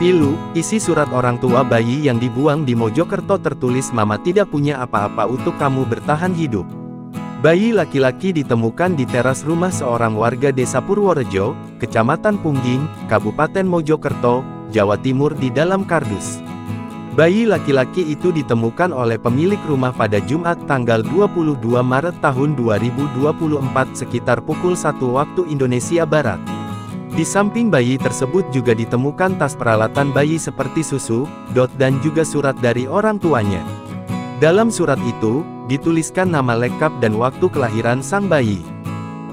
Pilu, isi surat orang tua bayi yang dibuang di Mojokerto tertulis mama tidak punya apa-apa untuk kamu bertahan hidup. Bayi laki-laki ditemukan di teras rumah seorang warga desa Purworejo, Kecamatan Pungging, Kabupaten Mojokerto, Jawa Timur di dalam kardus. Bayi laki-laki itu ditemukan oleh pemilik rumah pada Jumat tanggal 22 Maret tahun 2024 sekitar pukul 1 waktu Indonesia Barat. Di samping bayi tersebut juga ditemukan tas peralatan bayi seperti susu, dan juga surat dari orang tuanya. Dalam surat itu, dituliskan nama lengkap dan waktu kelahiran sang bayi.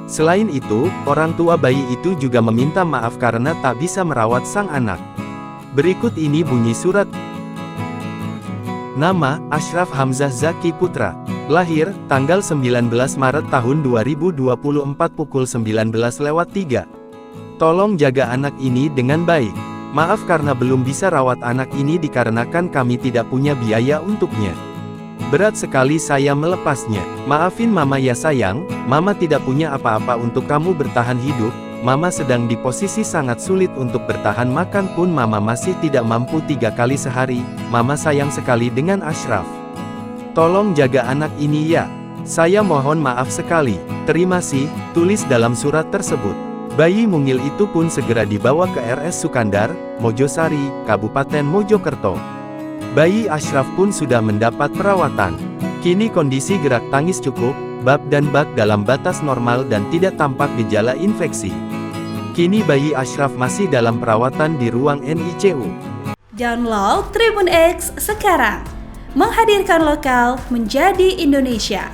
Selain itu, orang tua bayi itu juga meminta maaf karena tak bisa merawat sang anak. Berikut ini bunyi surat. Nama, Ashraf Hamzah Zaki Putra. Lahir, tanggal 19 Maret tahun 2024 pukul 19:03. Tolong jaga anak ini dengan baik. Maaf karena belum bisa rawat anak ini dikarenakan kami tidak punya biaya untuknya. Berat sekali saya melepasnya. Maafin mama ya sayang, mama tidak punya apa-apa untuk kamu bertahan hidup. Mama sedang di posisi sangat sulit untuk bertahan makan pun mama masih tidak mampu 3 kali sehari. Mama sayang sekali dengan Ashraf. Tolong jaga anak ini ya. Saya mohon maaf sekali. Terima kasih, tulis dalam surat tersebut. Bayi mungil itu pun segera dibawa ke RS Sukandar, Mojosari, Kabupaten Mojokerto. Bayi Ashraf pun sudah mendapat perawatan. Kini kondisi gerak tangis cukup, bab dan bak dalam batas normal dan tidak tampak gejala infeksi. Kini bayi Ashraf masih dalam perawatan di ruang NICU. Download Tribun X sekarang, menghadirkan lokal menjadi Indonesia.